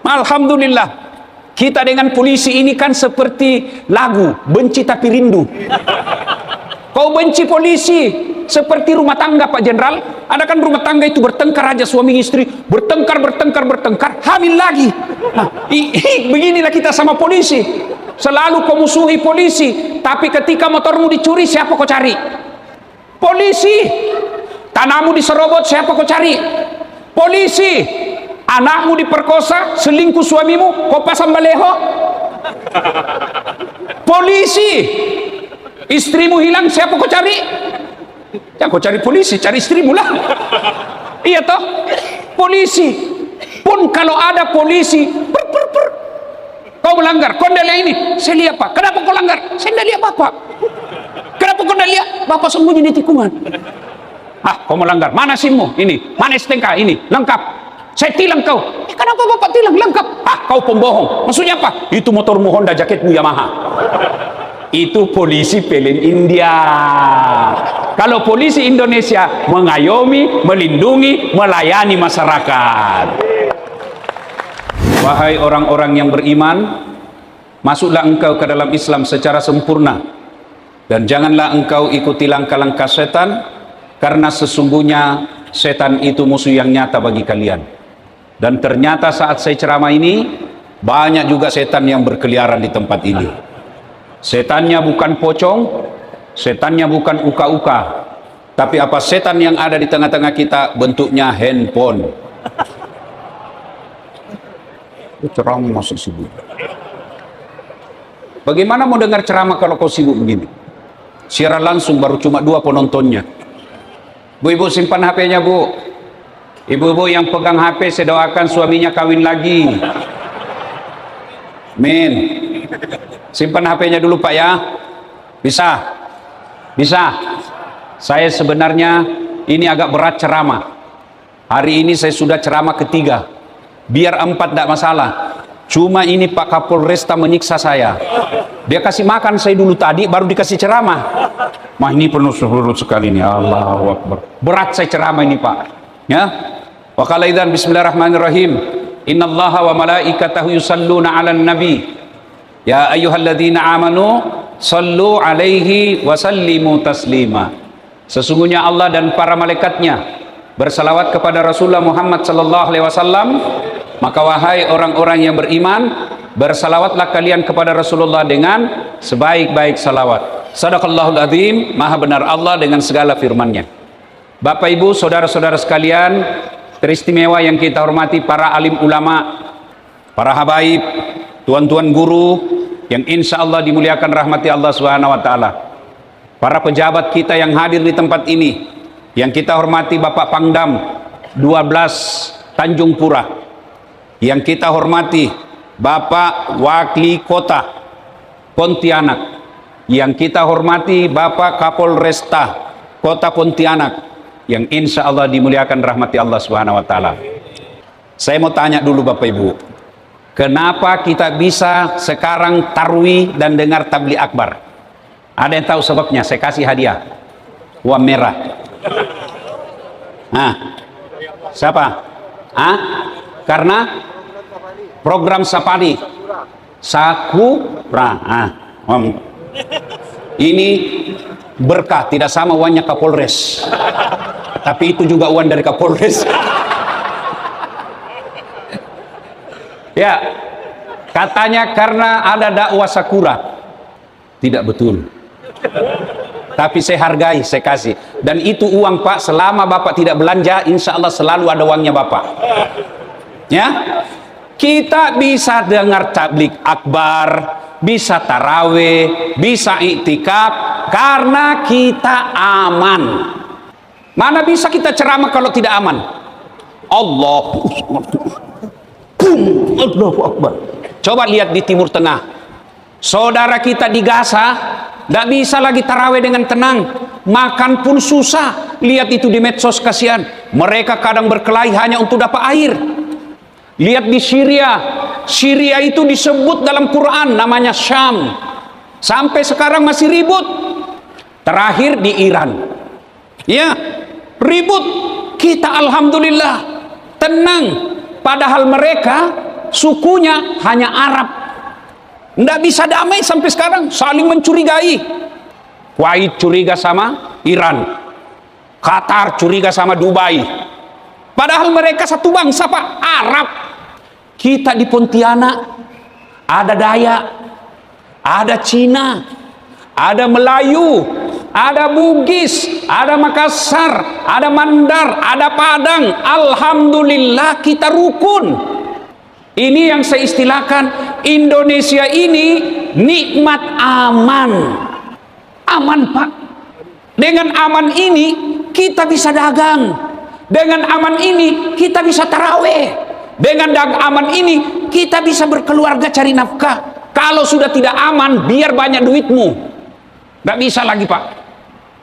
Alhamdulillah, kita dengan polisi ini kan seperti lagu benci tapi rindu. Kau benci polisi seperti rumah tangga, Pak Jenderal. Ada kan rumah tangga itu bertengkar aja, suami istri bertengkar, hamil lagi. Nah, beginilah kita sama polisi. Selalu kau musuhi polisi, tapi ketika motormu dicuri, siapa kau cari? Polisi. Tanahmu diserobot, siapa kau cari? Polisi. Anakmu diperkosa, selingkuh suamimu, kau pasang baleho? Polisi. Istrimu hilang, siapa kau cari? Ya kau cari polisi, cari istrimu lah. Iya toh? Polisi. Pun kalau ada polisi, kau melanggar, kau tidak lihat ini, saya lihat Pak. Kenapa kau langgar? Saya tidak lihat Bapak. Kenapa kau tidak lihat? Bapak sembunyi di tikungan. Ah, kau melanggar. Mana SIM-mu? Ini. Mana STNK? Ini. Lengkap. Saya tilang kau. Kenapa Bapak tilang? Lengkap. Ah, kau pembohong. Maksudnya apa? Itu motormu Honda, jaketmu Yamaha. Itu polisi pelin India. Kalau polisi Indonesia mengayomi, melindungi, melayani masyarakat. Wahai orang-orang yang beriman, masuklah engkau ke dalam Islam secara sempurna, dan janganlah engkau ikuti langkah-langkah setan, karena sesungguhnya setan itu musuh yang nyata bagi kalian. Dan ternyata saat saya ceramah ini, banyak juga setan yang berkeliaran di tempat ini. Setannya bukan pocong, setannya bukan uka-uka, tapi apa setan yang ada di tengah-tengah kita bentuknya handphone. Ceramah masuk sibuk. Bagaimana mau dengar ceramah kalau kau sibuk begini? Siaran langsung baru cuma 2 penontonnya. Bu-ibu simpan HP-nya, Bu. Ibu-ibu yang pegang HP, saya doakan suaminya kawin lagi. Amin. Simpan HP-nya dulu Pak ya. Bisa? Bisa. Saya sebenarnya ini agak berat ceramah. Hari ini saya sudah ceramah ketiga. Biar 4 tidak masalah. Cuma ini Pak Kapolresta menyiksa saya. Dia kasih makan saya dulu tadi, baru dikasih ceramah. Mah ini penuh sekali ini. Allahu Akbar. Berat saya ceramah ini Pak. Ya. Wa qala idzan bismillahirrahmanirrahim. Innallaha wa malaikatahu yusalluna 'alan nabi. Ya ayyuhalladzina amanu sallu alaihi wa sallimu taslima. Sesungguhnya Allah dan para malaikatnya bersalawat kepada Rasulullah Muhammad sallallahu alaihi wasallam. Maka wahai orang-orang yang beriman, bersalawatlah kalian kepada Rasulullah dengan sebaik-baik salawat. Sadaqallahul azim, maha benar Allah dengan segala firman-Nya. Bapak Ibu, saudara-saudara sekalian, teristimewa yang kita hormati para alim ulama, para habaib, tuan-tuan guru yang insya Allah dimuliakan rahmati Allah Subhanahu wa Ta'ala, para pejabat kita yang hadir di tempat ini, yang kita hormati Bapak Pangdam 12 Tanjung Pura, yang kita hormati Bapak Wakili Kota Pontianak, yang kita hormati Bapak Kapolresta Kota Pontianak, yang insya Allah dimuliakan rahmati Allah Subhanahu wa Ta'ala. Saya mau tanya dulu Bapak Ibu, kenapa kita bisa sekarang tarwi dan dengar tabligh akbar? Ada yang tahu sebabnya? Saya kasih hadiah uang merah. Siapa? Karena program Sapadi Sakura. Ini berkah, tidak sama uangnya Kapolres, tapi itu juga uang dari Kapolres. Ya, katanya karena ada dakwah Sakura. Tidak betul. Tapi saya hargai, saya kasih. Dan itu uang Pak, selama Bapak tidak belanja, insya Allah selalu ada uangnya Bapak. Ya, kita bisa dengar tabligh akbar, bisa taraweh, bisa iktikaf, karena kita aman. Mana bisa kita ceramah kalau tidak aman? Allahu Akbar. Coba lihat di Timur Tengah, saudara kita di Gaza tidak bisa lagi taraweh dengan tenang, makan pun susah. Lihat itu di medsos, kasihan mereka kadang berkelahi hanya untuk dapat air. Lihat di Syria, Syria itu disebut dalam Quran namanya Syam, sampai sekarang masih ribut. Terakhir di Iran, ya ribut. Kita alhamdulillah tenang, padahal mereka sukunya hanya Arab. Nggak bisa damai sampai sekarang, saling mencurigai. Kuwait curiga sama Iran, Qatar curiga sama Dubai. Padahal mereka satu bangsa Pak, Arab. Kita di Pontianak ada Dayak, ada Cina, ada Melayu, ada Bugis, ada Makassar, ada Mandar, ada Padang. Alhamdulillah kita rukun. Ini yang saya istilahkan, Indonesia ini nikmat aman. Aman Pak. Dengan aman ini kita bisa dagang. Dengan aman ini kita bisa taraweh. Dengan aman ini kita bisa berkeluarga cari nafkah. Kalau sudah tidak aman, biar banyak duitmu, nggak bisa lagi Pak.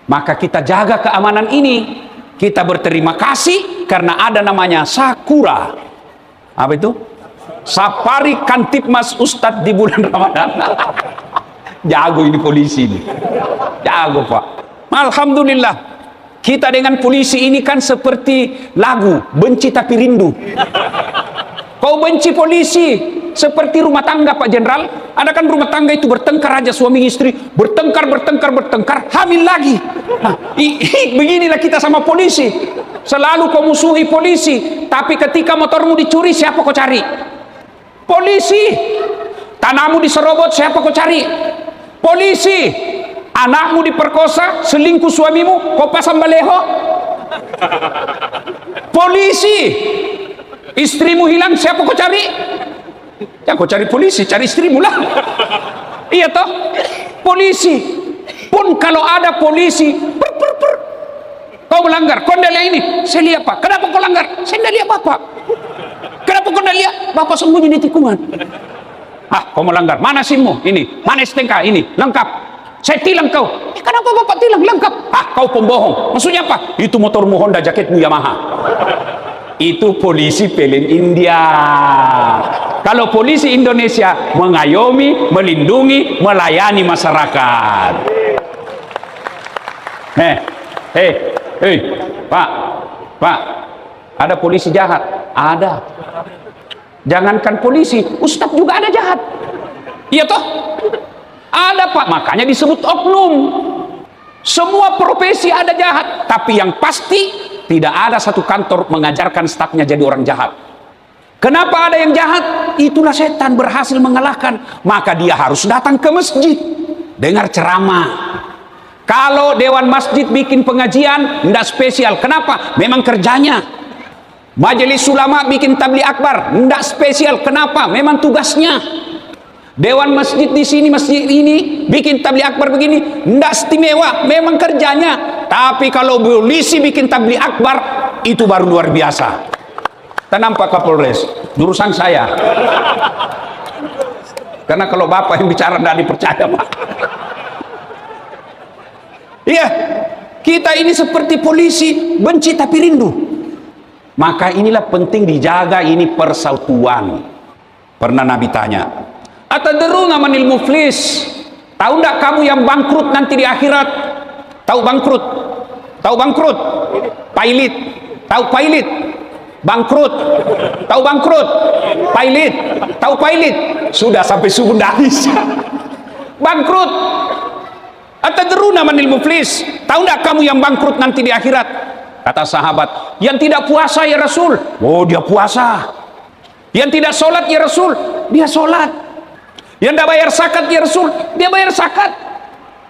Maka kita jaga keamanan ini. Kita berterima kasih karena ada namanya Sakura. Apa itu? Safari Kantipmas Ustadz di bulan Ramadan. Jago ini polisi ini. Jago Pak. Alhamdulillah. Kita dengan polisi ini kan seperti lagu benci tapi rindu. Kau benci polisi seperti rumah tangga Pak Jenderal. Ada kan rumah tangga itu bertengkar aja suami istri, bertengkar, hamil lagi. Nah, beginilah kita sama polisi. Selalu kau musuhi polisi, tapi ketika motormu dicuri, siapa kau cari? Polisi. Tanahmu diserobot, siapa kau cari? Polisi. Anakmu diperkosa, selingkuh suamimu, kau pasang baleho? Polisi. Istrimu hilang, siapa kau cari? Ya kau cari polisi, cari istrimu lah. Iya toh? Polisi. Pun kalau ada polisi, kau melanggar, kau tidak lihat ini, saya lihat Pak. Kenapa kau langgar? Saya tidak lihat Bapak. Kenapa kau tidak lihat? Bapak sembunyi di tikungan. Ah, kau melanggar. Mana SIM-mu? Ini. Mana STNK? Ini. Lengkap. Saya tilang kau. Kenapa Bapak tilang? Lengkap. Ah, kau pembohong. Maksudnya apa? Itu motormu Honda, jaketmu Yamaha. Itu polisi pelin India. Kalau polisi Indonesia mengayomi, melindungi, melayani masyarakat. Pak, ada polisi jahat? Ada. Jangankan polisi, ustadz juga ada jahat. Iya toh? Ada Pak, makanya disebut oknum. Semua profesi ada jahat, tapi yang pasti tidak ada satu kantor mengajarkan stafnya jadi orang jahat. Kenapa ada yang jahat? Itulah setan berhasil mengalahkan. Maka dia harus datang ke masjid, dengar ceramah. Kalau dewan masjid bikin pengajian, tidak spesial. Kenapa? Memang kerjanya. Majelis ulama bikin tabligh akbar, tidak spesial. Kenapa? Memang tugasnya. Dewan masjid di sini, masjid ini bikin tabligh akbar begini, tidak istimewa, memang kerjanya. Tapi kalau polisi bikin tabligh akbar, itu baru luar biasa. Tenang Pak Kapolres, jurusan saya. Karena kalau Bapak yang bicara tidak dipercaya Pak. Iya, kita ini seperti polisi, benci tapi rindu. Maka inilah penting dijaga ini persatuan. Pernah Nabi tanya, atadruna manil muflis? Tahu enggak kamu yang bangkrut nanti di akhirat? Tahu bangkrut? Tahu bangkrut? Pilot. Tahu pilot? Bangkrut. Tahu bangkrut? Pilot. Tahu pilot? Sudah sampai subuh nangis. Bangkrut. Atadruna manil muflis? Tahu enggak kamu yang bangkrut nanti di akhirat? Kata sahabat, yang tidak puasa ya Rasul. Oh, dia puasa. Yang tidak sholat ya Rasul, dia sholat. Yang tidak bayar zakat ya Rasul, dia bayar zakat.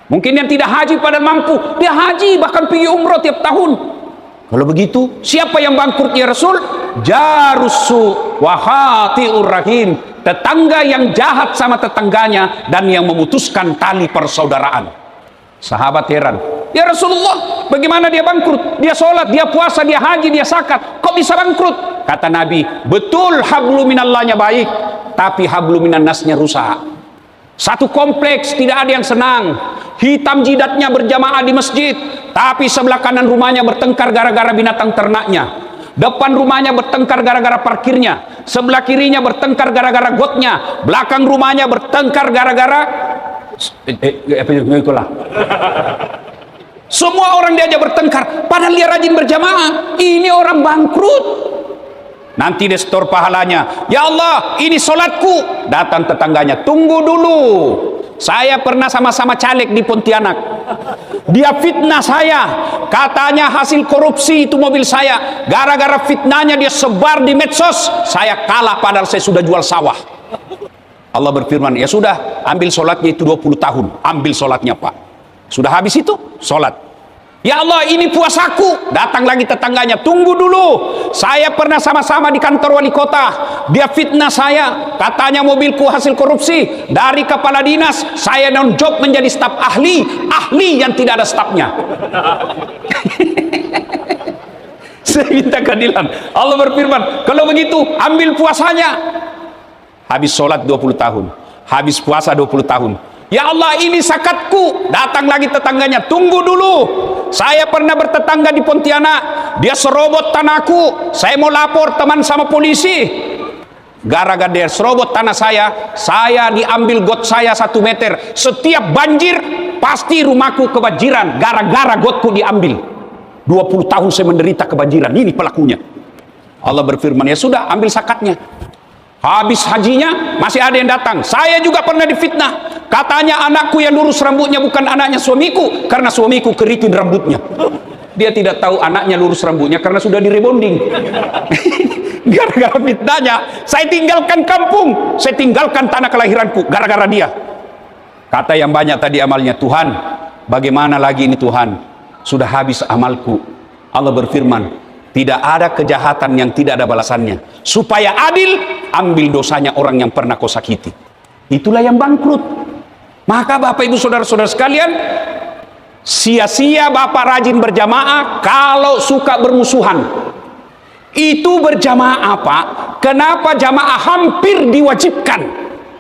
Mungkin yang tidak haji pada mampu, dia haji, bahkan pergi umroh tiap tahun. Kalau begitu, siapa yang bangkrut ya Rasul? Jarusu wahatiur rahim, tetangga yang jahat sama tetangganya dan yang memutuskan tali persaudaraan. Sahabat heran, ya Rasulullah, bagaimana dia bangkrut? Dia sholat, dia puasa, dia haji, dia zakat, kok bisa bangkrut? Kata Nabi, betul hablu minallahnya baik, tapi hablu minan nasnya rusak. Satu kompleks tidak ada yang senang, hitam jidatnya berjamaah di masjid, tapi sebelah kanan rumahnya bertengkar gara-gara binatang ternaknya. Depan rumahnya bertengkar gara-gara parkirnya, sebelah kirinya bertengkar gara-gara gotnya, belakang rumahnya bertengkar gara-gara semua orang diajak bertengkar, padahal dia rajin berjamaah. Ini orang bangkrut. nanti dia setor pahalanya. Ya Allah, ini sholatku. Datang tetangganya, tunggu dulu, saya pernah sama-sama caleg di Pontianak. Dia fitnah saya, katanya hasil korupsi itu mobil saya. Gara-gara fitnahnya dia sebar di medsos, saya kalah padahal saya sudah jual sawah. Allah berfirman, ya sudah, ambil sholatnya itu 20 tahun. Ambil sholatnya Pak. Sudah habis itu, sholat. Ya Allah, ini puasaku. Datang lagi tetangganya, tunggu dulu, saya pernah sama-sama di kantor wali kota. Dia fitnah saya, katanya mobilku hasil korupsi. Dari kepala dinas, saya non job menjadi staf ahli. Ahli yang tidak ada stafnya. Saya minta keadilan. Allah berfirman, kalau begitu ambil puasanya. Habis sholat 20 tahun, habis puasa 20 tahun. Ya Allah, ini zakatku. Datang lagi tetangganya, tunggu dulu, saya pernah bertetangga di Pontianak. Dia serobot tanahku, saya mau lapor teman sama polisi. Gara-gara dia serobot tanah saya diambil got saya 1 meter. Setiap banjir pasti rumahku kebanjiran, gara-gara gotku diambil. 20 tahun saya menderita kebanjiran. Ini pelakunya. Allah berfirman, ya sudah, ambil zakatnya. Habis hajinya masih ada yang datang. Saya juga pernah difitnah, katanya anakku yang lurus rambutnya bukan anaknya suamiku, karena suamiku keriting rambutnya. Dia tidak tahu anaknya lurus rambutnya karena sudah direbonding. Gara-gara fitnahnya saya tinggalkan kampung, saya tinggalkan tanah kelahiranku gara-gara dia. Kata yang banyak tadi amalnya, Tuhan, bagaimana lagi ini Tuhan, sudah habis amalku. Allah berfirman, tidak ada kejahatan yang tidak ada balasannya. Supaya adil, ambil dosanya orang yang pernah kau sakiti. Itulah yang bangkrut. Maka Bapak Ibu Saudara-saudara sekalian, sia-sia Bapak rajin berjamaah kalau suka bermusuhan. Itu berjamaah Pak. Kenapa jamaah hampir diwajibkan?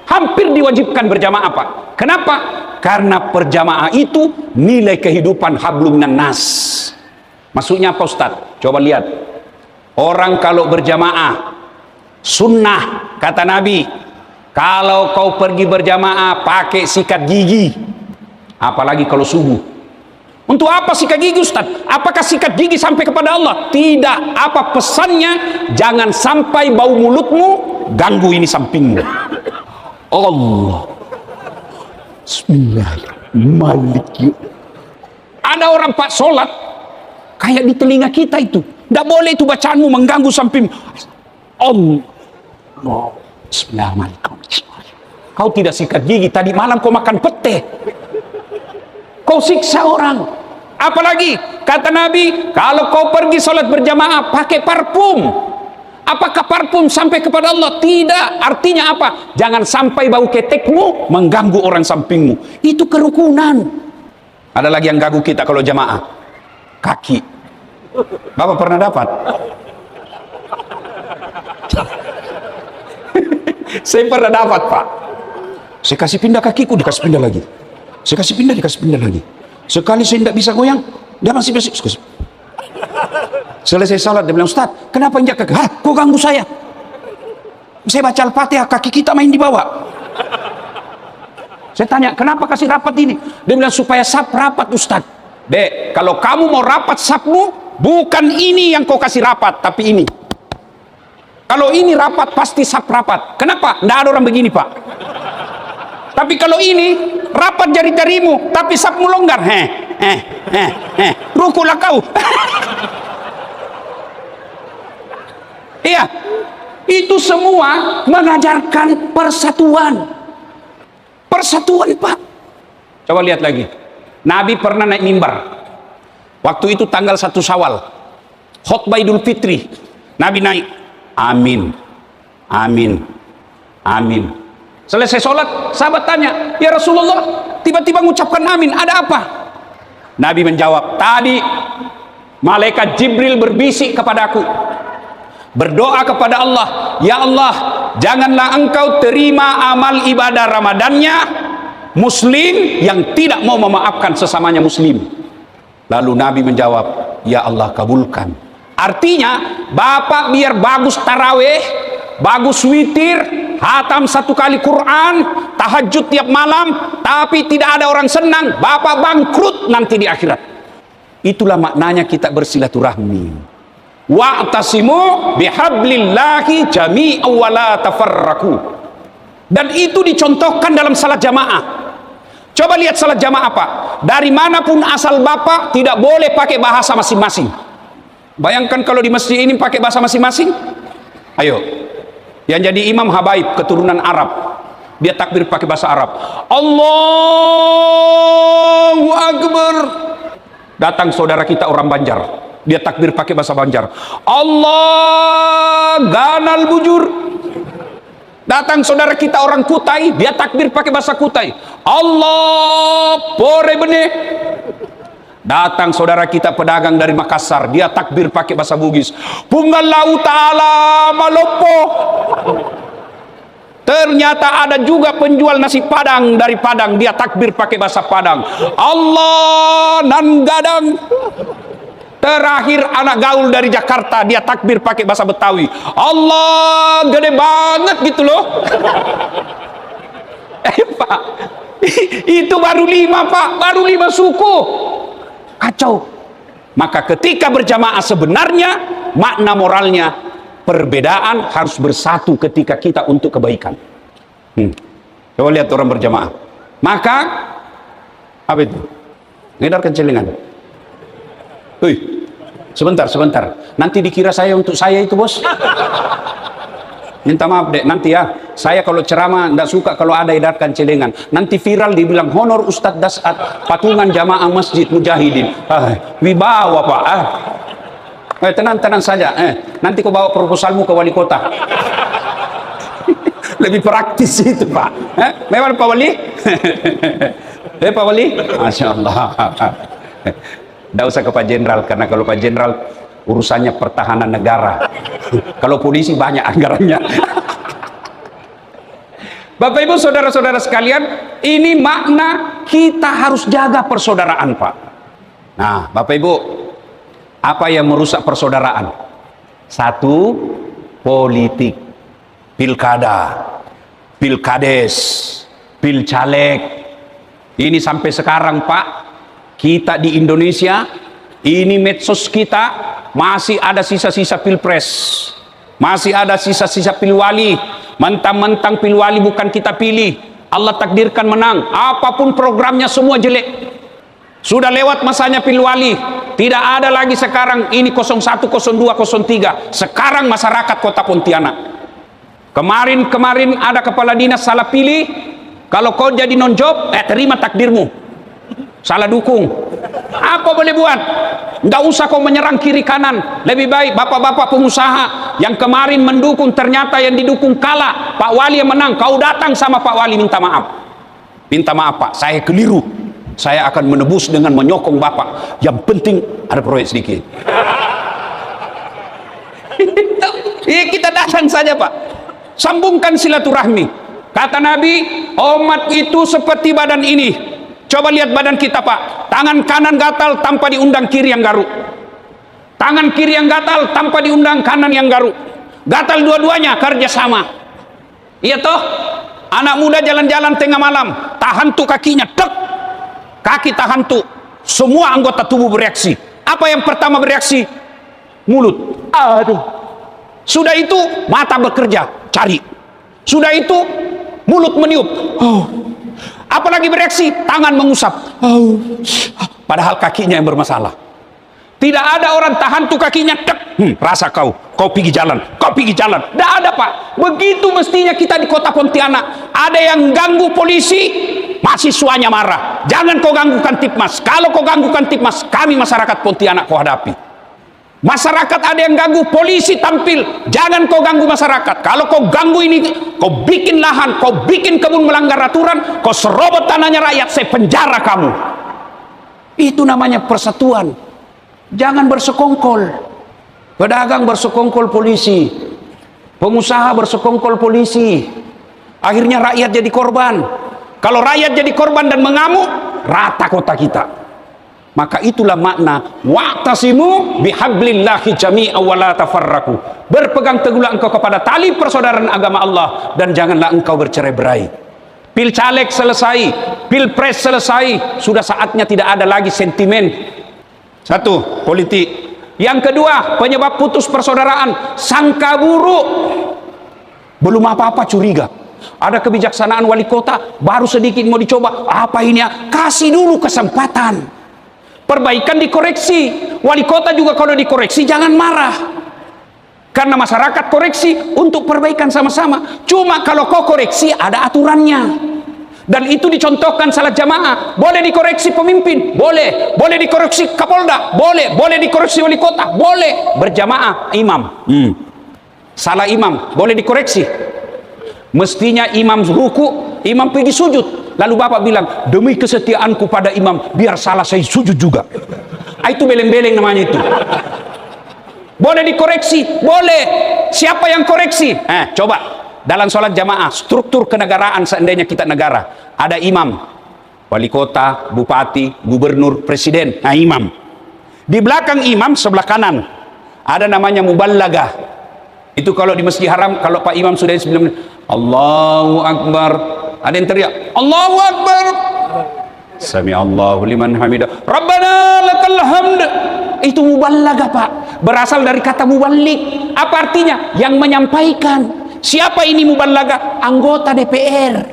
Hampir diwajibkan berjamaah Pak. Kenapa? Karena berjamaah itu nilai kehidupan hablum minan nas. Maksudnya apa Ustaz? Coba lihat. Orang kalau berjamaah, sunnah kata Nabi, kalau kau pergi berjamaah pakai sikat gigi. Apalagi kalau subuh. Untuk apa sikat gigi Ustaz? Apakah sikat gigi sampai kepada Allah? Tidak. Apa pesannya? Jangan sampai bau mulutmu ganggu ini sampingmu. Allah. Bismillahirrahmanirrahim. Ada orang Pak sholat kayak di telinga kita itu. Tidak boleh itu bacaanmu mengganggu samping. Allah. Bismillahirrahmanirrahim. Kau tidak sikat gigi, tadi malam kau makan pete. Kau siksa orang. Apalagi kata Nabi, kalau kau pergi sholat berjamaah pakai parfum. Apakah parfum sampai kepada Allah? Tidak. Artinya apa? Jangan sampai bau ketekmu mengganggu orang sampingmu. Itu kerukunan. Ada lagi yang ganggu kita kalau jamaah. Kaki. Bapak pernah dapat? Saya pernah dapat Pak. Saya kasih pindah kakiku, dikasih pindah lagi. Saya kasih pindah, dikasih pindah lagi. Sekali saya tidak bisa goyang, dia masih bisa. Selesai salat dia bilang, Ustaz, kenapa injak kaki? Hah, kok ganggu saya? Saya baca Al-Fatihah, kaki kita main di bawah. Saya tanya, kenapa kasih rapat ini? Dia bilang, supaya sap rapat Ustaz. Dek, kalau kamu mau rapat sapmu, bukan ini yang kau kasih rapat, tapi ini. Kalau ini rapat, pasti sap rapat. Kenapa? Tidak ada orang begini Pak. Tapi kalau ini, rapat jari-jarimu, tapi sapmu longgar. Rukulah kau. Iya, itu semua mengajarkan persatuan. Persatuan Pak. Coba lihat lagi. Nabi pernah naik mimbar. Waktu itu tanggal 1 Syawal, khutbah Idul Fitri. Nabi naik, amin, amin, amin. Selesai sholat, sahabat tanya, ya Rasulullah, tiba-tiba mengucapkan amin, ada apa? Nabi menjawab, tadi malaikat Jibril berbisik kepadaku, berdoa kepada Allah, ya Allah, janganlah engkau terima amal ibadah Ramadannya Muslim yang tidak mau memaafkan sesamanya Muslim. Lalu Nabi menjawab, ya Allah kabulkan. Artinya, Bapak biar bagus taraweh, bagus witir, hatam 1 kali Quran, tahajud tiap malam, tapi tidak ada orang senang, Bapak bangkrut nanti di akhirat. Itulah maknanya kita bersilaturahmi. Wa'tasimu bihablillahi jami'an wa la tafarraqu. Dan itu dicontohkan dalam salat jamaah. Coba lihat salat jamaah Pak. Dari manapun asal Bapak tidak boleh pakai bahasa masing-masing. Bayangkan kalau di masjid ini pakai bahasa masing-masing. Ayo. Yang jadi imam habaib keturunan Arab. Dia takbir pakai bahasa Arab. Allahu Akbar. Datang saudara kita orang Banjar. Dia takbir pakai bahasa Banjar. Allah ganal bujur. Datang saudara kita orang Kutai, dia takbir pakai bahasa Kutai. Allah pore bene. Datang saudara kita pedagang dari Makassar, dia takbir pakai bahasa Bugis. Pungallahu ta'ala malopo. Ternyata ada juga penjual nasi Padang dari Padang, dia takbir pakai bahasa Padang. Allah nan gadang. Terakhir anak gaul dari Jakarta, dia takbir pakai bahasa Betawi. Allah gede banget gitu loh. Pak, itu baru 5 Pak, baru 5 suku. Kacau. Maka ketika berjamaah sebenarnya makna moralnya perbedaan harus bersatu ketika kita untuk kebaikan. Coba lihat orang berjamaah. Maka apa itu? Ngedarkan celengan. Sebentar. Nanti dikira saya untuk saya itu bos. Minta maaf dek, nanti ya. Saya kalau ceramah tidak suka kalau ada edarkan celengan. Nanti viral dibilang honor Ustadz Dasat, patungan jamaah masjid mujahidin. Wibawa Pak. Tenang saja. Nanti kau bawa proposalmu ke wali kota. Lebih praktis itu Pak. Memang Pak Wali? Pak Wali? Masya Allah. Tidak usah ke Pak Jenderal, karena kalau Pak Jenderal urusannya pertahanan negara. Kalau polisi banyak anggarannya. Bapak Ibu saudara-saudara sekalian, ini makna kita harus jaga persaudaraan Pak. Nah Bapak Ibu, apa yang merusak persaudaraan? 1, politik, pilkada, pilkades, pilcaleg. Ini sampai sekarang Pak, kita di Indonesia, ini medsos kita masih ada sisa-sisa pilpres, masih ada sisa-sisa pilwali. Mentang-mentang pilwali bukan kita pilih, Allah takdirkan menang, apapun programnya semua jelek. Sudah lewat masanya pilwali, tidak ada lagi sekarang ini 01, 02, 03. Sekarang masyarakat Kota Pontianak. Kemarin ada kepala dinas salah pilih, kalau kau jadi non job, terima takdirmu. Salah dukung, apa boleh buat? Nggak usah kau menyerang kiri kanan. Lebih baik bapak-bapak pengusaha yang kemarin mendukung, ternyata yang didukung kalah, Pak Wali yang menang, kau datang sama Pak Wali minta maaf. Minta maaf Pak, saya keliru, saya akan menebus dengan menyokong Bapak. Yang penting ada proyek sedikit. Kita datang saja Pak, sambungkan silaturahmi. Kata Nabi, umat itu seperti badan ini. Coba lihat badan kita Pak, tangan kanan gatal tanpa diundang kiri yang garuk, tangan kiri yang gatal tanpa diundang kanan yang garuk, gatal dua-duanya kerja sama. Iya toh? Anak muda jalan-jalan tengah malam, tahan tuh kakinya, tek, kaki tahan tuh, semua anggota tubuh bereaksi. Apa yang pertama bereaksi? Mulut. Aduh. Sudah itu mata bekerja, cari. Sudah itu mulut meniup. Apalagi bereaksi, tangan mengusap. Padahal kakinya yang bermasalah. Tidak ada orang tahan tuh kakinya, tek, rasa kau pergi jalan, Tidak ada Pak. Begitu mestinya kita di Kota Pontianak. Ada yang ganggu polisi, mahasiswanya marah. Jangan kau ganggukan Tipmas. Kalau kau ganggukan Tipmas, kami masyarakat Pontianak kau hadapi. Masyarakat ada yang ganggu, polisi tampil. Jangan kau ganggu masyarakat. Kalau kau ganggu ini, kau bikin lahan, kau bikin kebun melanggar aturan, kau serobot tanahnya rakyat, saya penjara kamu. Itu namanya persatuan. Jangan bersekongkol. Pedagang bersekongkol polisi, pengusaha bersekongkol polisi. Akhirnya rakyat jadi korban. Kalau rakyat jadi korban dan mengamuk, rata kota kita. Maka itulah makna wa'tasimu bihablillahi jami'an wa la tafarraqu. Berpegang teguhlah engkau kepada tali persaudaraan agama Allah dan janganlah engkau bercerai-berai. Pilcaleg selesai, pilpres selesai, sudah saatnya tidak ada lagi sentimen. 1, politik. Yang kedua, penyebab putus persaudaraan, sangka buruk. Belum apa-apa curiga. Ada kebijaksanaan wali kota, baru sedikit mau dicoba. Apa ini ya? Kasih dulu kesempatan. Perbaikan dikoreksi. Wali kota juga kalau dikoreksi jangan marah. Karena masyarakat koreksi untuk perbaikan sama-sama. Cuma kalau kau koreksi ada aturannya. Dan itu dicontohkan salat jamaah. Boleh dikoreksi pemimpin, boleh. Boleh dikoreksi kapolda, boleh. Boleh dikoreksi wali kota, boleh. Berjamaah imam. Salah imam, boleh dikoreksi. Mestinya imam ruku, imam pergi sujud. Lalu bapak bilang, demi kesetiaanku pada imam, biar salah saya sujud juga. Itu beleng-beleng namanya itu. Boleh dikoreksi, boleh. Siapa yang koreksi? Coba. Dalam sholat jamaah, struktur kenegaraan seandainya kita negara, ada imam, wali kota, bupati, gubernur, presiden. Imam. Di belakang imam, sebelah kanan, ada namanya muballagah. Itu kalau di Masjid Haram, kalau Pak Imam sudah sebelum Allahu Akbar, ada yang teriak Allahu Akbar, Sami Allahu liman hamidah, Rabbana lakal hamd. Itu muballagah, Pak. Berasal dari kata muballigh. Apa artinya? Yang menyampaikan. Siapa ini muballagah? Anggota DPR.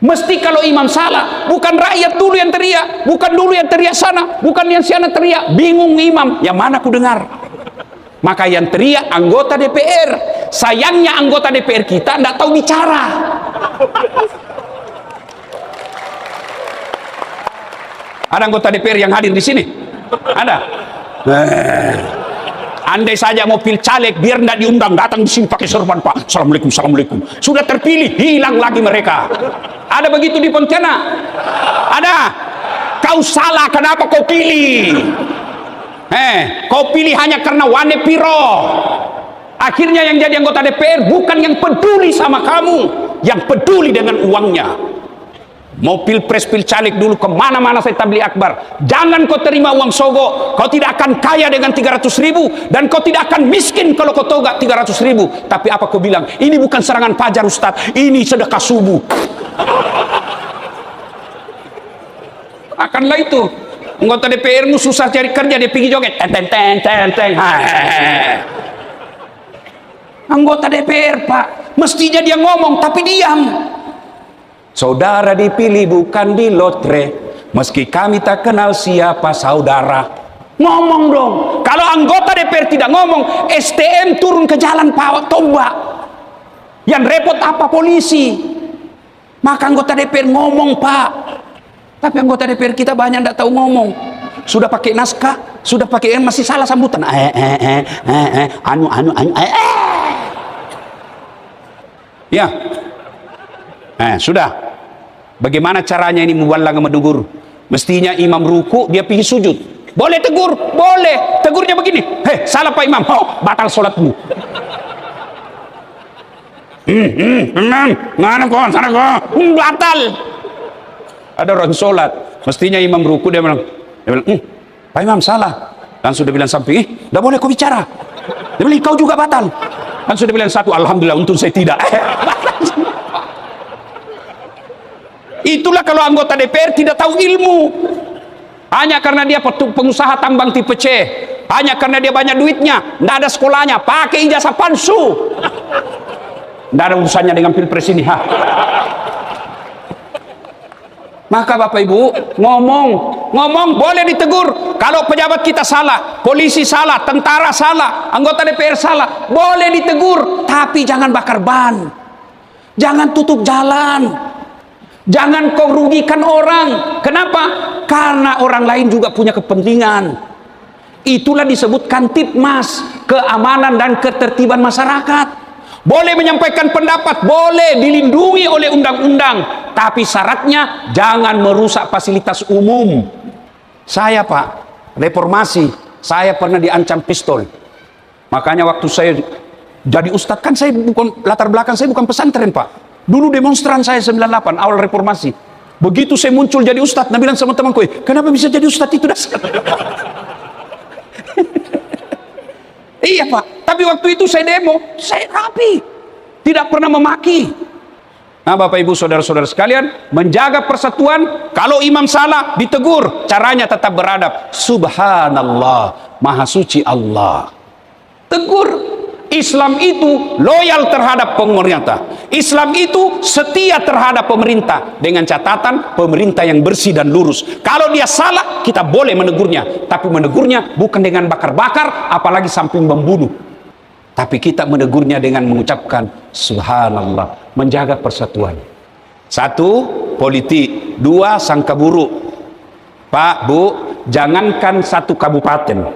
Mesti kalau imam salah, bukan rakyat dulu yang teriak, bukan dulu yang teriak sana, bukan yang sana teriak, bingung imam, yang mana ku dengar. Maka yang teriak anggota DPR. Sayangnya anggota DPR kita tidak tahu bicara. Ada anggota DPR yang hadir di sini? Ada? Andai saja mau pilih caleg, biar tidak diundang, datang di sini pakai sorban, Pak. Assalamualaikum, assalamualaikum. Sudah terpilih, hilang lagi mereka. Ada begitu di Pontianak? Ada? Kau salah, kenapa kau pilih? Kau pilih hanya karena wane piro. Akhirnya yang jadi anggota DPR bukan yang peduli sama kamu, yang peduli dengan uangnya. Mau pilpres pil caleg dulu, kemana-mana saya tabligh akbar. Jangan kau terima uang sogo. Kau tidak akan kaya dengan 300.000, dan kau tidak akan miskin kalau kau togak 300.000. Tapi apa kau bilang? Ini bukan serangan fajar, Ustaz, ini sedekah subuh. Akanlah itu. Anggota DPR-mu susah cari kerja, dia pergi joget. Anggota DPR, Pak, mestinya dia ngomong tapi diam. Saudara dipilih bukan di lotre, meski kami tak kenal siapa saudara. Ngomong dong. Kalau anggota DPR tidak ngomong, STM turun ke jalan, Pak, tombak. Yang repot apa? Polisi. Maka anggota DPR ngomong, Pak. Tapi anggota DPR kita banyak tidak tahu ngomong. Sudah pakai naskah, sudah pakai masih salah sambutan. Ya. Sudah. Bagaimana caranya ini muballagah menegur? Mestinya imam ruku, dia pergi sujud. Boleh tegur? Boleh. Tegurnya begini. Salah Pak Imam. Batal sholatmu. Mana kau? Sana kau. Batal. Ada orang sholat. Mestinya imam ruku, dia bilang, Pak Imam salah. Langsung dia bilang samping, tidak boleh kau bicara. Dia bilang, kau juga batal. Langsung dia bilang satu, alhamdulillah untung saya tidak. Itulah kalau anggota DPR tidak tahu ilmu. Hanya karena dia pengusaha tambang tipe C, hanya karena dia banyak duitnya, tidak ada sekolahnya, pakai ijazah palsu. Tidak ada urusannya dengan pilpres ini. Maka Bapak Ibu, ngomong boleh ditegur. Kalau pejabat kita salah, polisi salah, tentara salah, anggota DPR salah, boleh ditegur. Tapi jangan bakar ban, jangan tutup jalan. Jangan kau rugikan orang. Kenapa? Karena orang lain juga punya kepentingan. Itulah disebut Kamtibmas, keamanan dan ketertiban masyarakat. Boleh menyampaikan pendapat, boleh dilindungi oleh undang-undang, tapi syaratnya jangan merusak fasilitas umum. Saya, Pak, reformasi, saya pernah diancam pistol. Makanya waktu saya jadi ustadz, kan saya bukan, latar belakang saya bukan pesantren, Pak. Dulu demonstran saya 98 awal reformasi. Begitu saya muncul jadi ustadz, nabi bilang sama temanku, kenapa bisa jadi ustadz itu dasar? Iya, Pak. Tapi waktu itu saya demo, saya rapi, tidak pernah memaki. Nah, Bapak Ibu saudara-saudara sekalian, menjaga persatuan. Kalau imam salah ditegur, caranya tetap beradab. Subhanallah, maha suci Allah. Tegur. Islam itu loyal terhadap pemerintah. Islam itu setia terhadap pemerintah, dengan catatan pemerintah yang bersih dan lurus. Kalau dia salah, kita boleh menegurnya, tapi menegurnya bukan dengan bakar-bakar, apalagi sampai membunuh. Tapi kita menegurnya dengan mengucapkan subhanallah, menjaga persatuan. Satu, politik. Dua, sangka buruk. Pak, Bu, jangankan satu kabupaten,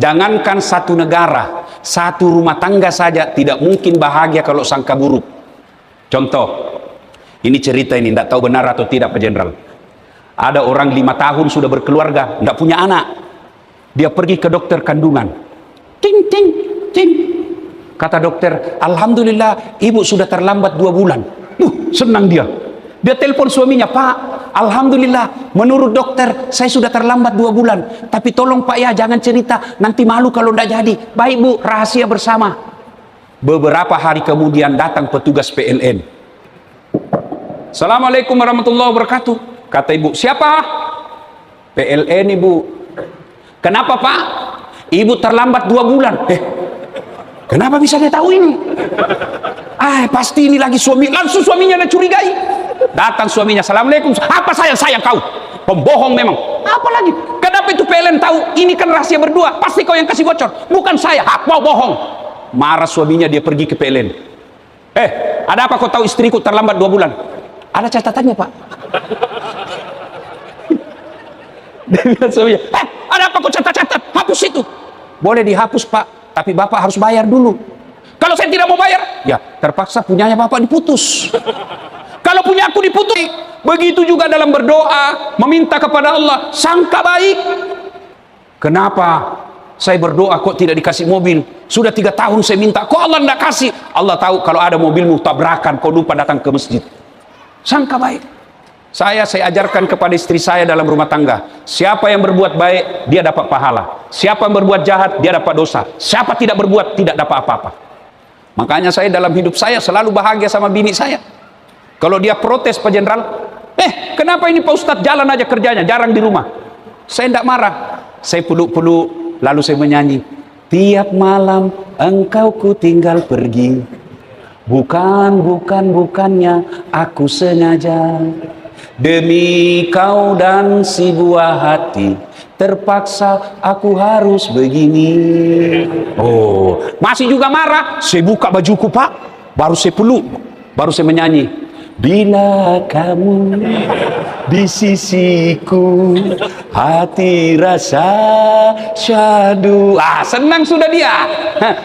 jangankan satu negara, satu rumah tangga saja tidak mungkin bahagia kalau sangka buruk. Contoh, ini cerita ini, tidak tahu benar atau tidak Pak Jenderal. Ada orang 5 tahun sudah berkeluarga, tidak punya anak. Dia pergi ke dokter kandungan. Ting, ting, ting. Kata dokter, alhamdulillah ibu sudah terlambat 2 bulan. Senang dia. Dia telepon suaminya, Pak, alhamdulillah menurut dokter saya sudah terlambat 2 bulan. Tapi tolong Pak ya, jangan cerita, nanti malu kalau tidak jadi. Baik Bu, rahasia bersama. Beberapa hari kemudian datang petugas PLN. Assalamualaikum warahmatullahi wabarakatuh. Kata ibu, siapa? PLN Ibu. Kenapa Pak? Ibu terlambat 2 bulan. Kenapa bisa dia tahu ini? Pasti ini lagi suami. Langsung suaminya ada curigai. Datang suaminya, assalamualaikum. Apa sayang kau? Pembohong memang. Apa lagi? Kenapa itu PLN tahu? Ini kan rahasia berdua. Pasti kau yang kasih bocor. Bukan saya. Mau bohong. Marah suaminya, dia pergi ke PLN. Ada apa kau tahu istriku terlambat 2 bulan? Ada catatannya Pak. Dia bilang suaminya, ada apa kau catat-catat? Hapus itu. Boleh dihapus Pak, tapi Bapak harus bayar dulu. Kalau saya tidak mau bayar, ya terpaksa punyanya Bapak diputus. Kalau punya aku diputus. Begitu juga dalam berdoa, meminta kepada Allah, sangka baik. Kenapa saya berdoa kok tidak dikasih mobil? Sudah 3 tahun saya minta, kok Allah tidak kasih? Allah tahu kalau ada mobilmu tabrakan, kau lupa datang ke masjid. Sangka baik. Saya ajarkan kepada istri saya dalam rumah tangga, siapa yang berbuat baik dia dapat pahala, siapa yang berbuat jahat dia dapat dosa, siapa tidak berbuat tidak dapat apa-apa. Makanya saya dalam hidup saya selalu bahagia sama bini saya. Kalau dia protes Pak Jenderal, kenapa ini Pak Ustadz jalan aja kerjanya, jarang di rumah, saya tidak marah. Saya peluk-peluk, lalu saya menyanyi, tiap malam engkau ku tinggal pergi, bukannya aku sengaja. Demi kau dan si buah hati, terpaksa aku harus begini. Masih juga marah. Saya buka bajuku Pak, baru saya peluk, baru saya menyanyi, bila kamu di sisiku, hati rasa syadu. Senang sudah dia.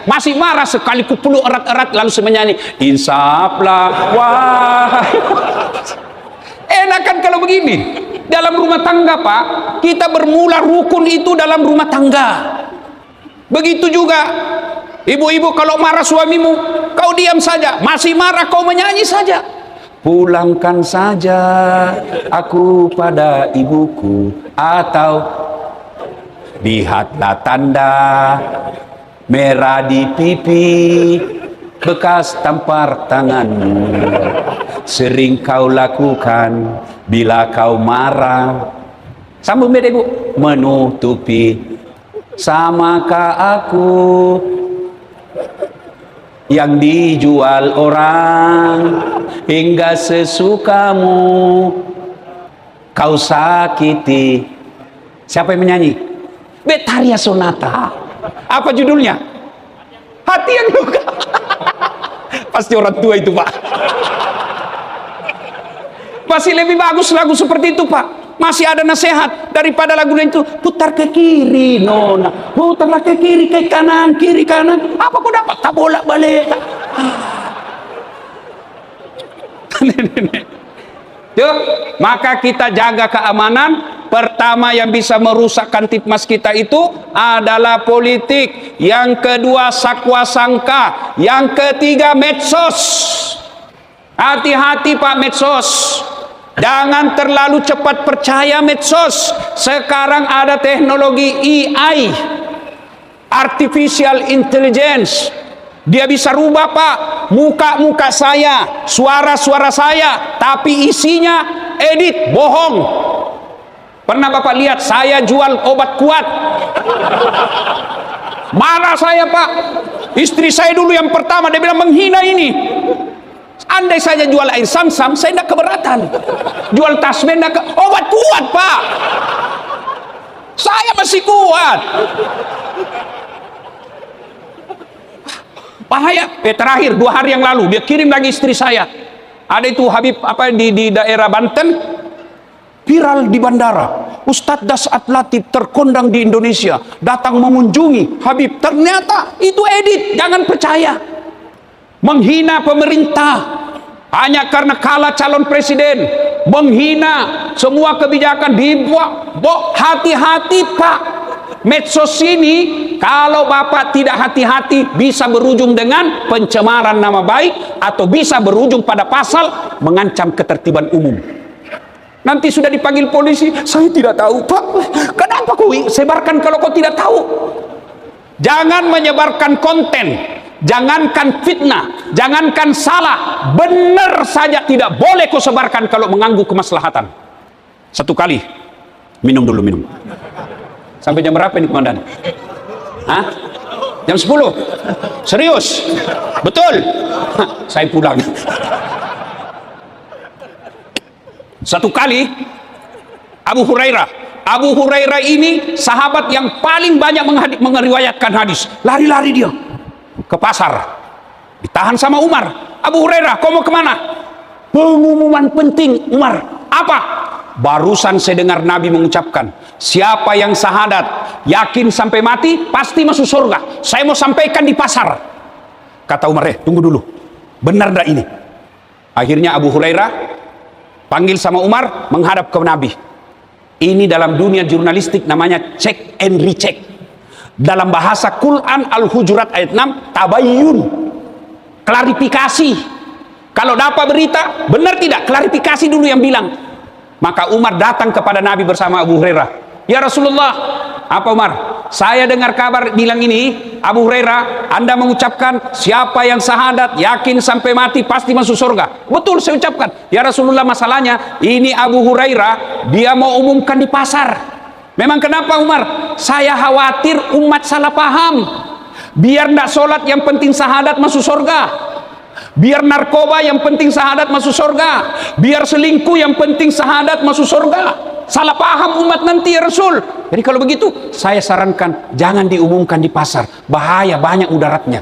Masih marah, sekali ku peluk erat-erat, lalu saya menyanyi, insaflah wahai. Enakan kalau begini. Dalam rumah tangga Pak, kita bermula rukun itu dalam rumah tangga. Begitu juga ibu-ibu, kalau marah suamimu, kau diam saja. Masih marah, kau menyanyi saja. Pulangkan saja aku pada ibuku, atau lihatlah tanda merah di pipi, bekas tampar tanganmu, sering kau lakukan bila kau marah. Sambung beda Ibu. Menutupi, samakah aku yang dijual orang, hingga sesukamu kau sakiti. Siapa yang menyanyi? Betharia Sonata. Apa judulnya? Hati yang luka. Pasti orang tua itu Pak. Masih lebih bagus lagu seperti itu Pak. Masih ada nasihat daripada lagu itu. Putar ke kiri nona, putarlah ke kiri, ke kanan, kiri kanan. Apa kau dapat? Tak bolak balik. Maka kita jaga keamanan. Pertama yang bisa merusak Kamtipmas kita itu adalah politik. Yang kedua sakwa sangka. Yang ketiga medsos. Hati-hati Pak medsos. Jangan terlalu cepat percaya medsos. Sekarang ada teknologi AI, Artificial Intelligence. Dia bisa rubah Pak, muka-muka saya, suara-suara saya, tapi isinya edit, bohong. Pernah Bapak lihat saya jual obat kuat? Marah saya Pak. Istri saya dulu yang pertama, dia bilang menghina ini. Andai saja jual air sam-sam, saya tidak keberatan. Jual tasbih, obat kuat Pak. Saya masih kuat. Bahaya. Terakhir 2 hari yang lalu dia kirim lagi istri saya. Ada itu Habib apa di daerah Banten, viral di bandara. Ustadz Dasat Latif terkondang di Indonesia, datang mengunjungi Habib. Ternyata itu edit, jangan percaya. Menghina pemerintah hanya karena kalah calon presiden, menghina semua kebijakan dibuat. Hati-hati Pak. Medsos ini kalau Bapak tidak hati-hati bisa berujung dengan pencemaran nama baik atau bisa berujung pada pasal mengancam ketertiban umum. Nanti sudah dipanggil polisi, saya tidak tahu Pak. Kenapa kau sebarkan kalau kau tidak tahu? Jangan menyebarkan konten, jangankan fitnah, jangankan salah, benar saja tidak boleh kau sebarkan kalau mengganggu kemaslahatan. Satu kali minum dulu, minum. Sampai jam berapa ini komandan? Hah? Jam 10? Serius? Betul? Saya pulang. Satu kali Abu Hurairah ini sahabat yang paling banyak meriwayatkan hadis. Lari-lari dia ke pasar, ditahan sama Umar. Abu Hurairah, kau mau kemana? Pengumuman penting Umar. Apa? Barusan saya dengar Nabi mengucapkan, siapa yang syahadat yakin sampai mati pasti masuk surga. Saya mau sampaikan di pasar. Kata Umar, tunggu dulu, benar dah ini? Akhirnya Abu Hurairah panggil sama Umar, menghadap ke Nabi. Ini dalam dunia jurnalistik namanya check and recheck. Dalam bahasa Quran Al-Hujurat ayat 6, tabayyun, klarifikasi. Kalau dapat berita benar tidak, klarifikasi dulu yang bilang. Maka Umar datang kepada Nabi bersama Abu Hurairah. Ya Rasulullah, apa Umar? Saya dengar kabar bilang ini, Abu Hurairah, Anda mengucapkan siapa yang syahadat yakin sampai mati pasti masuk surga. Betul saya ucapkan. Ya Rasulullah, masalahnya ini Abu Hurairah dia mau umumkan di pasar. Memang kenapa Umar? Saya khawatir umat salah paham. Biar tidak sholat yang penting syahadat masuk surga. Biar narkoba yang penting syahadat masuk surga. Biar selingkuh yang penting syahadat masuk surga. Salah paham umat nanti ya Rasul. Jadi kalau begitu saya sarankan jangan diumumkan di pasar. Bahaya, banyak mudaratnya.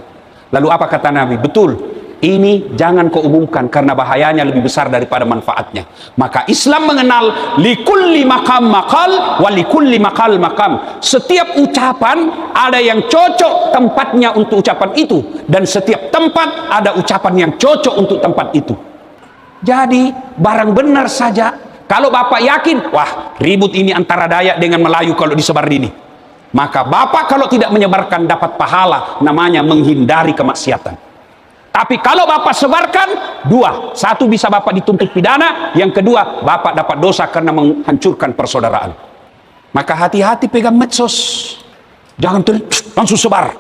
Lalu apa kata Nabi? Betul. Ini jangan kau umumkan karena bahayanya lebih besar daripada manfaatnya. Maka Islam mengenal likulli maqam maqal wa likulli maqal maqam. Setiap ucapan ada yang cocok tempatnya untuk ucapan itu, dan setiap tempat ada ucapan yang cocok untuk tempat itu. Jadi barang benar saja. Kalau Bapak yakin, wah ribut ini antara Dayak dengan Melayu kalau disebar ini, maka Bapak kalau tidak menyebarkan dapat pahala, namanya menghindari kemaksiatan. Tapi kalau Bapak sebarkan, 2, 1 bisa Bapak dituntut pidana, yang kedua Bapak dapat dosa karena menghancurkan persaudaraan. Maka hati-hati pegang medsos, jangan langsung sebar.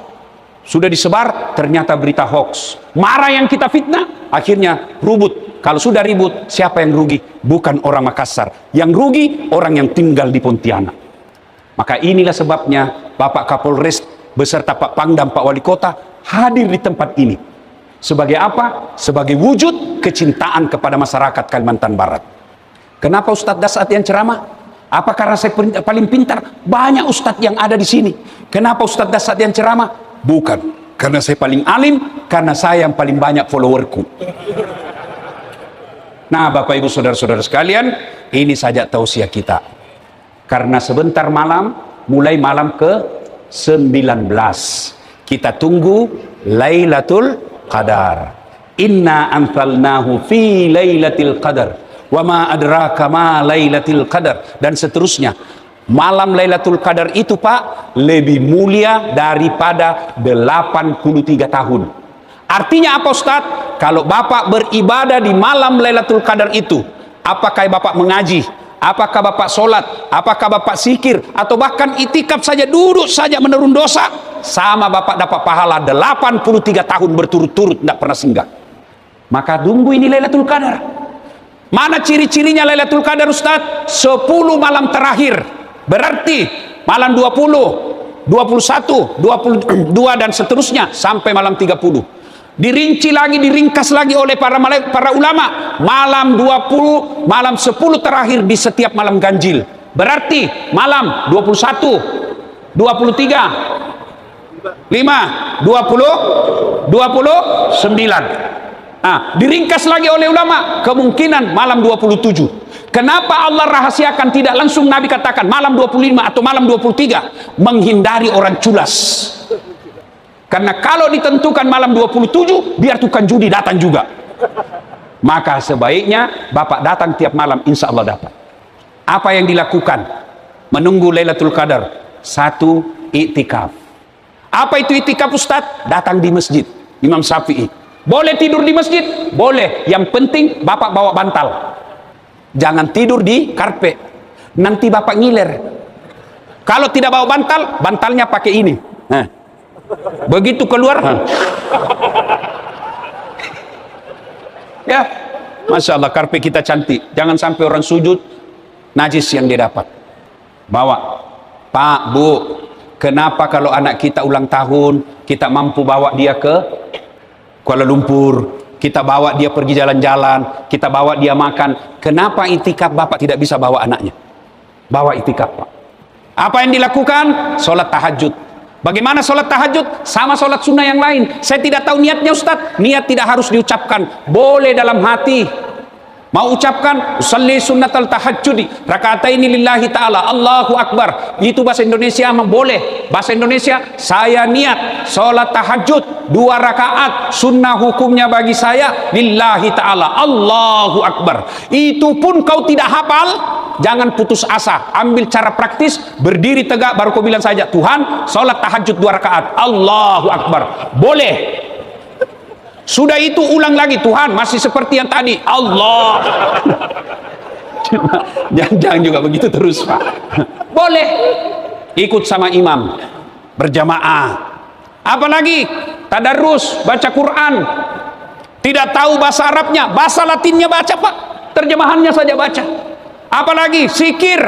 Sudah disebar ternyata berita hoax, marah yang kita fitnah, akhirnya ribut. Kalau sudah ribut, siapa yang rugi? Bukan orang Makassar, yang rugi orang yang tinggal di Pontianak. Maka inilah sebabnya Bapak Kapolres beserta Pak Pangdam, Pak Wali Kota hadir di tempat ini. Sebagai apa? Sebagai wujud kecintaan kepada masyarakat Kalimantan Barat. Kenapa Ustadz Dasat yang ceramah? Apa karena saya paling pintar? Banyak Ustadz yang ada di sini. Kenapa Ustadz Dasat yang ceramah? Bukan karena saya paling alim, karena saya yang paling banyak followerku. Nah Bapak Ibu Saudara-saudara sekalian, ini saja tausiah kita. Karena sebentar malam, mulai malam ke-19, kita tunggu Lailatul Qadar. Inna anzalnahu fi lailatul qadar wa ma adraka ma lailatul qadar, dan seterusnya. Malam Lailatul Qadar itu Pak lebih mulia daripada 83 tahun. Artinya apa Ustaz? Kalau Bapak beribadah di malam Lailatul Qadar itu, apakah Bapak mengaji, Apakah Bapak sholat, apakah Bapak zikir, atau bahkan itikaf saja, duduk saja menurun dosa, sama Bapak dapat pahala 83 tahun berturut-turut tidak pernah singgah. Maka tunggu ini Lailatul Qadar. Mana ciri-cirinya Lailatul Qadar Ustaz? 10 malam terakhir, berarti malam 20, 21, 22 dan seterusnya sampai malam 30. Dirinci lagi, diringkas lagi oleh para ulama, malam 20, malam 10 terakhir di setiap malam ganjil. Berarti malam 21, 23, 5, 20, 29. Nah, diringkas lagi oleh ulama, kemungkinan malam 27. Kenapa Allah rahasiakan, tidak langsung Nabi katakan malam 25 atau malam 23? Menghindari orang culas. Karena kalau ditentukan malam 27, biar tukang judi datang juga. Maka sebaiknya Bapak datang tiap malam, insya Allah dapat. Apa yang dilakukan? Menunggu Lailatul Qadar. 1, iktikaf. Apa itu iktikaf Ustaz? Datang di masjid, Imam Syafi'i. Boleh tidur di masjid? Boleh. Yang penting Bapak bawa bantal. Jangan tidur di karpet. Nanti Bapak ngiler. Kalau tidak bawa bantal, bantalnya pakai ini. Nah. Begitu keluar, ya, Masya Allah, karpet kita cantik. Jangan sampai orang sujud, najis yang dia dapat. Bawa, Pak, Bu, kenapa kalau anak kita ulang tahun, kita mampu bawa dia ke Kuala Lumpur, kita bawa dia pergi jalan-jalan, kita bawa dia makan. Kenapa itikaf Bapak tidak bisa bawa anaknya? Bawa itikaf, Pak. Apa yang dilakukan? Sholat tahajud. Bagaimana sholat tahajud? Sama sholat sunnah yang lain. Saya tidak tahu niatnya Ustaz. Niat tidak harus diucapkan, boleh dalam hati. Mau ucapkan usalli sunnatal tahajjudi raka'ataini lillahi ta'ala, Allahu Akbar. Itu bahasa Indonesia boleh. Bahasa Indonesia, saya niat sholat tahajud 2 rakaat, sunnah hukumnya bagi saya lillahi ta'ala, Allahu Akbar. Itu pun kau tidak hafal, jangan putus asa. Ambil cara praktis, berdiri tegak, baru kau bilang saja, Tuhan, sholat tahajud 2 rakaat, Allahu Akbar. Boleh. Sudah itu ulang lagi, Tuhan, masih seperti yang tadi, Allah. Jangan juga begitu terus, Pak. Boleh. Ikut sama imam, berjamaah. Apalagi tadarus, baca Quran. Tidak tahu bahasa Arabnya, bahasa Latinnya baca, Pak. Terjemahannya saja baca. Apalagi zikir.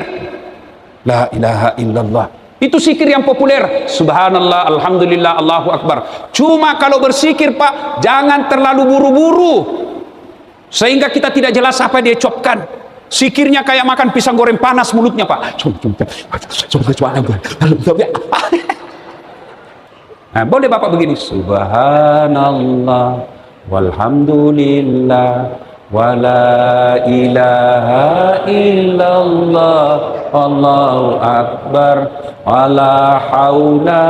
La ilaha illallah. Itu zikir yang populer. Subhanallah, alhamdulillah, Allahu Akbar. Cuma kalau berzikir, Pak, jangan terlalu buru-buru, sehingga kita tidak jelas apa dia ucapkan. Zikirnya kayak makan pisang goreng panas mulutnya, Pak. Nah, boleh Bapak begini. Subhanallah, walhamdulillah, wala ilaha illallah, Allahu Akbar, wala haula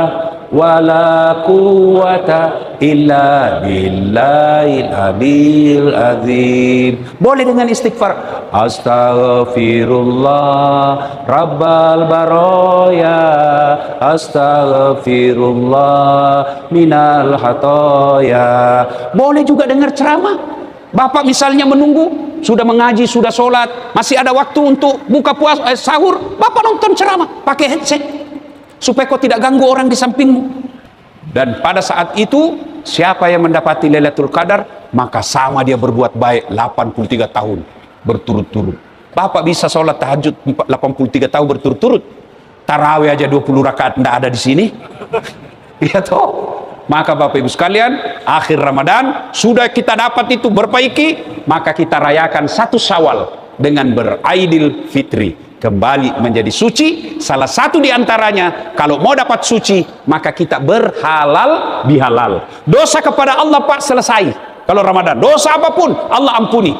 wala quwata illa billahil aliyil azim. Boleh dengan istighfar, astaghfirullah rabbal baroya, astaghfirullah minal hatoya. Boleh juga dengar ceramah. Bapak misalnya menunggu, sudah mengaji, sudah sholat, masih ada waktu untuk buka puasa, sahur, Bapak nonton ceramah, pakai headset, supaya kau tidak ganggu orang di sampingmu. Dan pada saat itu, siapa yang mendapati Lailatul Qadar, maka sama dia berbuat baik 83 tahun berturut-turut. Bapak bisa sholat tahajud 83 tahun berturut-turut. Tarawih aja 20 rakaat tidak ada di sini. Iya toh. Maka Bapak Ibu sekalian, akhir Ramadan sudah kita dapat itu berbaiki, maka kita rayakan 1 Syawal dengan beraidil fitri, kembali menjadi suci. Salah satu diantaranya, kalau mau dapat suci, maka kita berhalal bihalal. Dosa kepada Allah, Pak, selesai. Kalau Ramadan, dosa apapun Allah ampuni.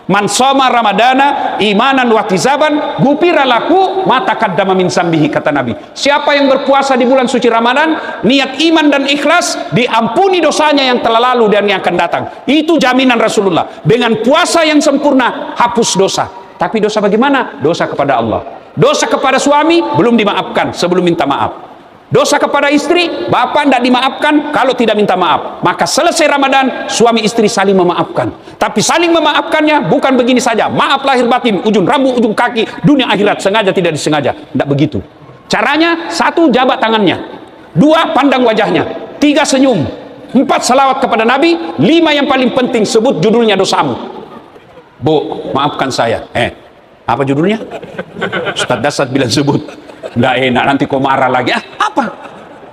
Man shoma ramadana imanan wa ihtisaban ghufira lahu ma taqaddama min zambihi, kata Nabi. Siapa yang berpuasa di bulan suci Ramadan, niat iman dan ikhlas, diampuni dosanya yang telah lalu dan yang akan datang. Itu jaminan Rasulullah. Dengan puasa yang sempurna, hapus dosa. Tapi dosa bagaimana? Dosa kepada Allah. Dosa kepada suami belum dimaafkan sebelum minta maaf. Dosa kepada istri, bapak tidak dimaafkan kalau tidak minta maaf. Maka selesai Ramadan, suami istri saling memaafkan. Tapi saling memaafkannya bukan begini saja. Maaf lahir batin, ujung rambut, ujung kaki, dunia akhirat, sengaja tidak disengaja. Tidak begitu. Caranya, 1, jabat tangannya. 2, pandang wajahnya. 3, senyum. 4, selawat kepada Nabi. 5, yang paling penting, sebut judulnya dosamu. Bu, maafkan saya. Apa judulnya? Ustaz Dasat bilang sebut. Nggak enak, nanti kau marah lagi. Apa?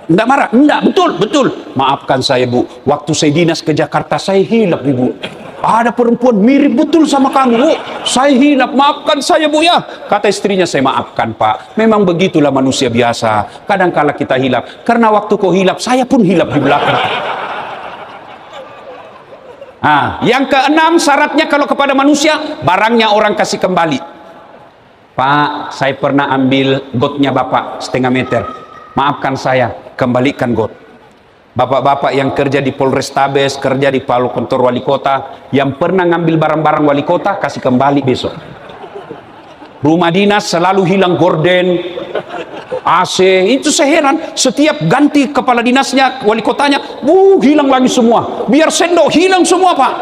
Nggak marah? Nggak, betul. Maafkan saya, Bu. Waktu saya dinas ke Jakarta, saya hilap, Bu. Ada perempuan mirip betul sama kamu, Bu. Saya hilap, maafkan saya, Bu, ya. Kata istrinya, saya maafkan, Pak. Memang begitulah manusia biasa. Kadang-kala kita hilap. Karena waktu kau hilap, saya pun hilap di belakang. Yang keenam, syaratnya kalau kepada manusia, barangnya orang kasih kembali. Pak, saya pernah ambil gotnya Bapak 1,5 meter. Maafkan saya, kembalikan got. Bapak-bapak yang kerja di Polrestabes, kerja di kantor wali kota, yang pernah ngambil barang-barang wali kota, kasih kembali besok. Rumah dinas selalu hilang gorden, AC, itu saya heran. Setiap ganti kepala dinasnya, wali kotanya, hilang lagi semua. Biar sendok, hilang semua, Pak.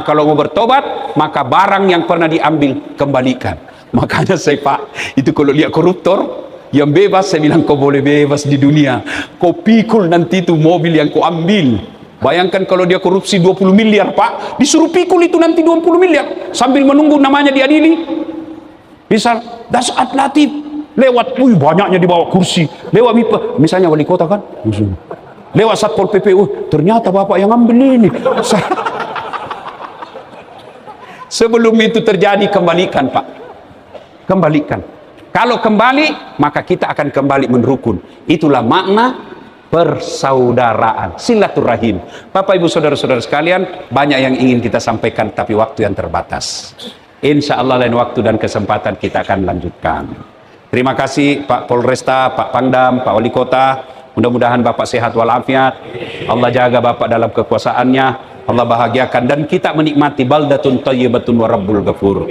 Kalau mau bertobat, maka barang yang pernah diambil, kembalikan. Makanya saya, Pak, itu kalau lihat koruptor yang bebas, saya bilang kau boleh bebas di dunia, kau pikul nanti itu mobil yang kau ambil. Bayangkan kalau dia korupsi 20 miliar, Pak, disuruh pikul itu nanti 20 miliar sambil menunggu namanya diadili. Misal Dasat Latif lewat, banyaknya di bawah kursi, lewat misalnya wali kota kan, lewat Satpol PP, ternyata Bapak yang ambil ini. Sebelum itu terjadi, kembalikan, Pak. Kembalikan. Kalau kembali, maka kita akan kembali merukun. Itulah makna persaudaraan, silaturahim. Bapak Ibu saudara-saudara sekalian, banyak yang ingin kita sampaikan, tapi waktu yang terbatas. Insya Allah lain waktu dan kesempatan kita akan lanjutkan. Terima kasih Pak Polresta, Pak Pangdam, Pak Wali Kota. Mudah-mudahan Bapak sehat walafiat. Allah jaga Bapak dalam kekuasaannya. Allah bahagiakan dan kita menikmati baldatun thayyibatun wa rabbul ghafur.